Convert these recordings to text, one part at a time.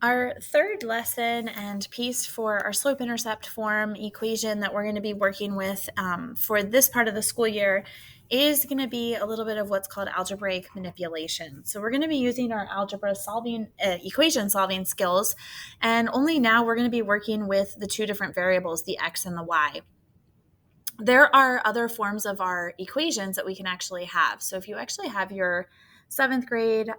Our third lesson and piece for our slope-intercept form equation that we're going to be working with for this part of the school year is going to be a little bit of what's called algebraic manipulation. So we're going to be using our algebra solving, equation solving skills, and only now we're going to be working with the two different variables, the x and the y. There are other forms of our equations that we can actually have. So if you actually have your seventh grade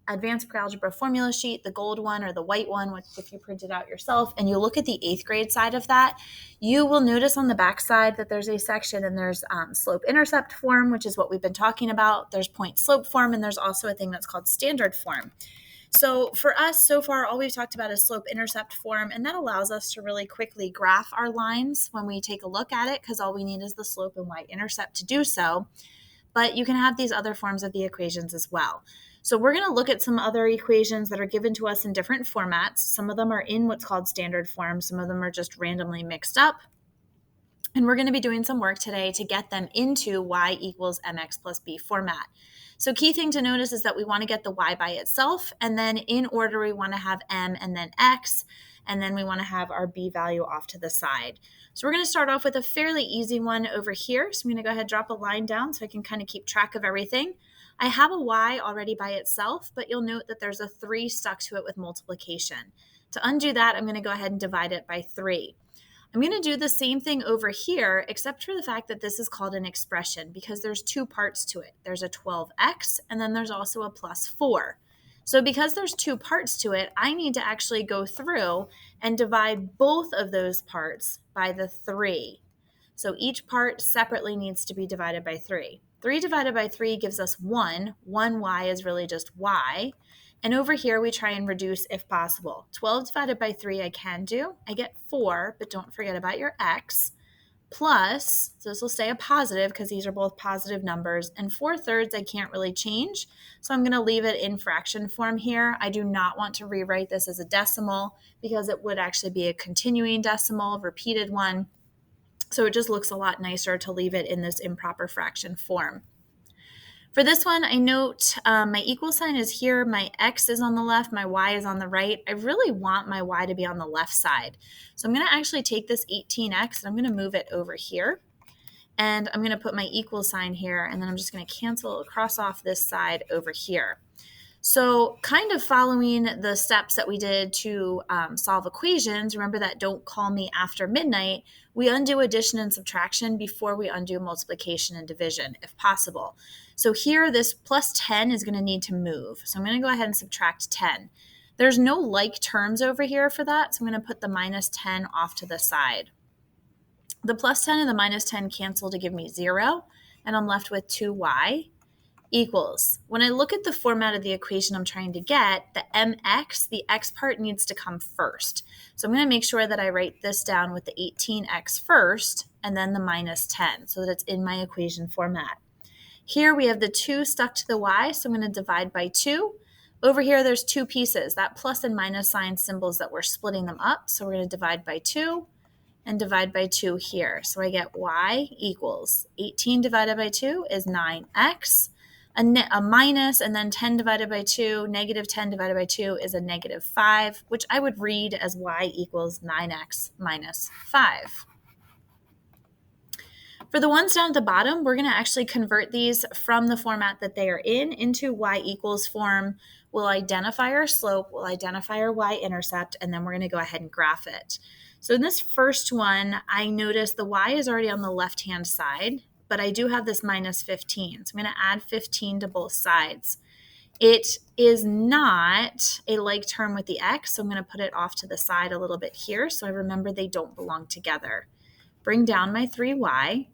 advanced pre-algebra formula sheet, the gold one or the white one, which if you print it out yourself, and you look at the eighth grade side of that, you will notice on the back side that there's a section and there's slope-intercept form, which is what we've been talking about. There's point-slope form, and there's also a thing that's called standard form. So for us, so far, all we've talked about is slope-intercept form, and that allows us to really quickly graph our lines when we take a look at it, because all we need is the slope and y-intercept to do so. But you can have these other forms of the equations as well. So we're going to look at some other equations that are given to us in different formats. Some of them are in what's called standard form. Some of them are just randomly mixed up. And we're going to be doing some work today to get them into y equals mx plus b format. So key thing to notice is that we want to get the y by itself, and then in order we want to have m and then x, and then we want to have our b value off to the side. So we're going to start off with a fairly easy one over here. So I'm going to go ahead and drop a line down so I can kind of keep track of everything. I have a y already by itself, but you'll note that there's a 3 stuck to it with multiplication. To undo that, I'm going to go ahead and divide it by 3. I'm going to do the same thing over here, except for the fact that this is called an expression because there's 2 parts to it. There's a 12x, and then there's also a plus 4. So because there's 2 parts to it, I need to actually go through and divide both of those parts by the 3. So each part separately needs to be divided by 3. 3 divided by 3 gives us 1. 1y is really just y. And over here, we try and reduce if possible. 12 divided by 3 I can do. I get 4, but don't forget about your x, plus, so this will stay a positive because these are both positive numbers, and 4/3 I can't really change, so I'm going to leave it in fraction form here. I do not want to rewrite this as a decimal because it would actually be a continuing decimal, repeated one, so it just looks a lot nicer to leave it in this improper fraction form. For this one, I note my equal sign is here, my x is on the left, my y is on the right. I really want my y to be on the left side. So I'm going to actually take this 18x and I'm going to move it over here. And I'm going to put my equal sign here, and then I'm just going to cancel cross off this side over here. So kind of following the steps that we did to solve equations, remember that don't call me after midnight, we undo addition and subtraction before we undo multiplication and division, if possible. So here, this plus 10 is going to need to move. So I'm going to go ahead and subtract 10. There's no like terms over here for that, so I'm going to put the minus 10 off to the side. The plus 10 and the minus 10 cancel to give me 0, and I'm left with 2y. Equals. When I look at the format of the equation I'm trying to get, the mx, the x part needs to come first. So I'm going to make sure that I write this down with the 18x first and then the minus 10 so that it's in my equation format. Here we have the 2 stuck to the y, so I'm going to divide by 2. Over here there's 2 pieces. That plus and minus sign symbols that we're splitting them up, so we're going to divide by 2 and divide by 2 here. So I get y equals 18 divided by 2 is 9x. A minus, and then 10 divided by 2, negative 10 divided by 2 is a negative 5, which I would read as y equals 9x minus 5. For the ones down at the bottom, we're going to actually convert these from the format that they are in into y equals form. We'll identify our slope, we'll identify our y-intercept, and then we're going to go ahead and graph it. So in this first one, I notice the y is already on the left-hand side, but I do have this minus 15. So I'm going to add 15 to both sides. It is not a like term with the x, so I'm going to put it off to the side a little bit here so I remember they don't belong together. Bring down my 3y.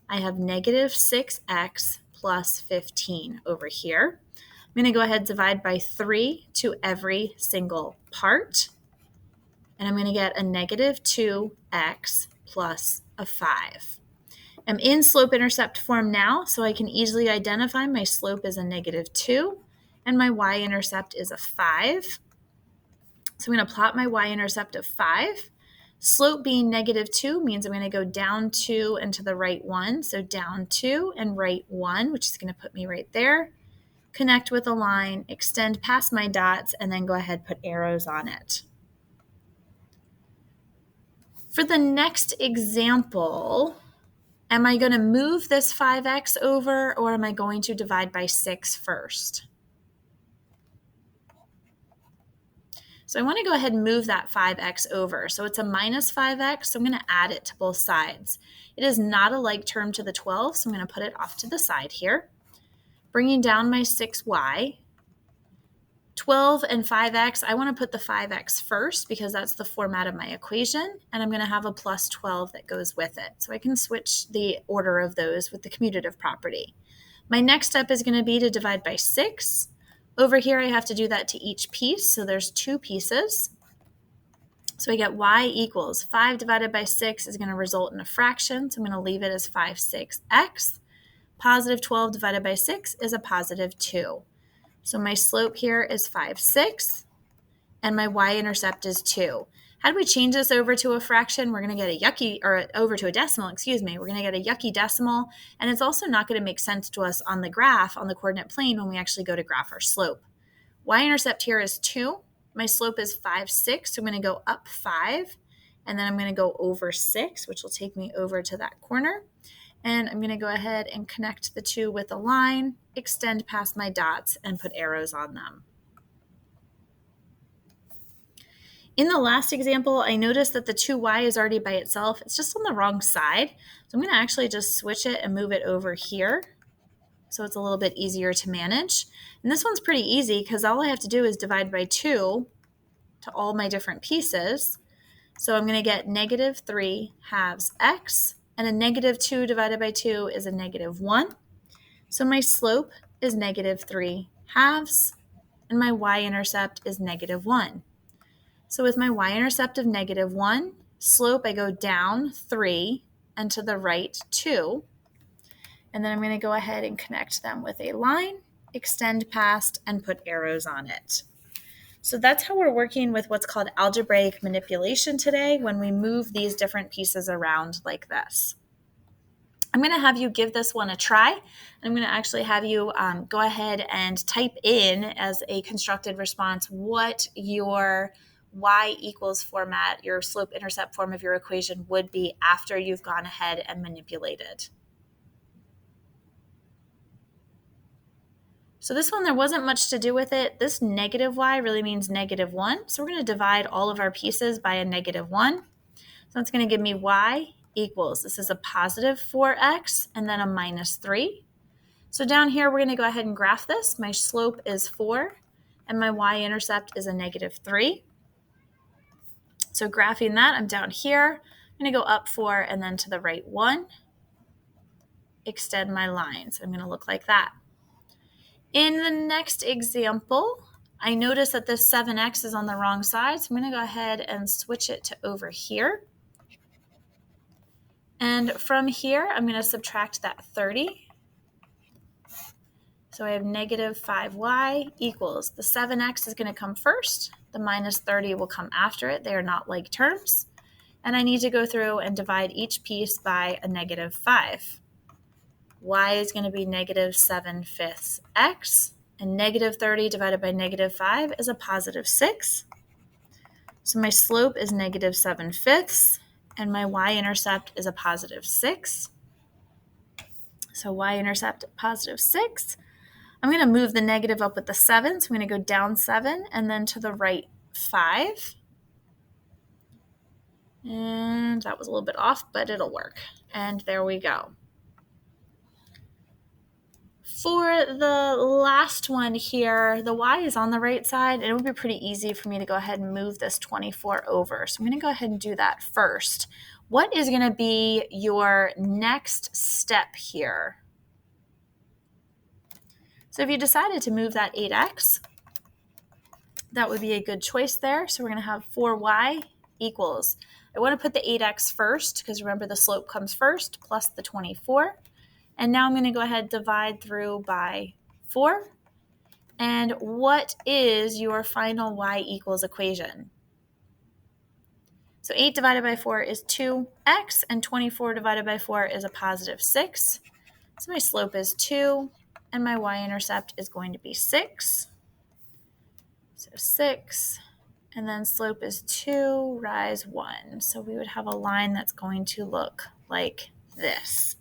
I have negative 6x plus 15 over here. I'm going to go ahead and divide by 3 to every single part, and I'm going to get a negative 2x plus a 5. I'm in slope-intercept form now, so I can easily identify my slope is a negative 2, and my y-intercept is a 5. So I'm going to plot my y-intercept of 5. Slope being negative 2 means I'm going to go down 2 and to the right 1, so down 2 and right 1, which is going to put me right there. connect with a line, extend past my dots, and then go ahead and put arrows on it. For the next example, am I going to move this 5x over, or am I going to divide by 6 first? So I want to go ahead and move that 5x over. So it's a minus 5x, so I'm going to add it to both sides. It is not a like term to the 12, so I'm going to put it off to the side here. Bringing down my 6y. 12 and 5x, I want to put the 5x first because that's the format of my equation, and I'm going to have a plus 12 that goes with it. So I can switch the order of those with the commutative property. My next step is going to be to divide by 6. Over here, I have to do that to each piece, so there's 2 pieces. So I get y equals 5 divided by 6 is going to result in a fraction, so I'm going to leave it as 5, 6x. Positive 12 divided by 6 is a positive 2. So my slope here is 5, 6, and my y-intercept is 2. How do we change this over to a fraction? We're going to get a yucky, or over to a decimal, excuse me. We're going to get a yucky decimal, and it's also not going to make sense to us on the graph, on the coordinate plane, when we actually go to graph our slope. Y-intercept here is 2. My slope is 5, 6, so I'm going to go up 5, and then I'm going to go over 6, which will take me over to that corner. And I'm going to go ahead and connect the 2 with a line, extend past my dots, and put arrows on them. In the last example, I noticed that the 2y is already by itself. It's just on the wrong side. So I'm going to actually just switch it and move it over here so it's a little bit easier to manage. And this one's pretty easy because all I have to do is divide by 2 to all my different pieces. So I'm going to get negative 3 halves x, and a negative 2 divided by 2 is a negative 1. So my slope is negative 3 halves, and my y-intercept is negative 1. So with my y-intercept of negative 1, slope I go down 3 and to the right 2. And then I'm going to go ahead and connect them with a line, extend past, and put arrows on it. So that's how we're working with what's called algebraic manipulation today when we move these different pieces around like this. I'm going to have you give this one a try. I'm going to actually have you go ahead and type in as a constructed response what your y equals format, your slope-intercept form of your equation would be after you've gone ahead and manipulated. So this one, there wasn't much to do with it. This negative y really means negative 1. So we're going to divide all of our pieces by a negative 1. So that's going to give me y equals, this is a positive 4x and then a minus 3. So down here, we're going to go ahead and graph this. My slope is 4 and my y-intercept is a negative 3. So graphing that, I'm down here. I'm going to go up 4 and then to the right 1. Extend my line. So I'm going to look like that. In the next example, I notice that this 7x is on the wrong side, so I'm going to go ahead and switch it to over here. And from here, I'm going to subtract that 30. So I have negative 5y equals, the 7x is going to come first, the minus 30 will come after it. They are not like terms. And I need to go through and divide each piece by a negative 5. Y is going to be negative 7/5 x, and negative 30 divided by negative 5 is a positive 6. So my slope is negative 7/5, and my y-intercept is a positive 6. So y-intercept positive 6. I'm going to move the negative up with the 7, so I'm going to go down 7 and then to the right 5. And that was a little bit off, but it'll work. And there we go. For the last one here, the y is on the right side, and it would be pretty easy for me to go ahead and move this 24 over. So I'm going to go ahead and do that first. What is going to be your next step here? So if you decided to move that 8x, that would be a good choice there. So we're going to have 4y equals, I want to put the 8x first because remember the slope comes first, plus the 24. And now I'm going to go ahead and divide through by 4. And what is your final y equals equation? So 8 divided by 4 is 2x, and 24 divided by 4 is a positive 6. So my slope is 2, and my y-intercept is going to be 6. So 6, and then slope is 2, rise 1. So we would have a line that's going to look like this.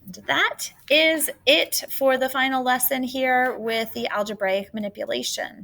And that is it for the final lesson here with the algebraic manipulation.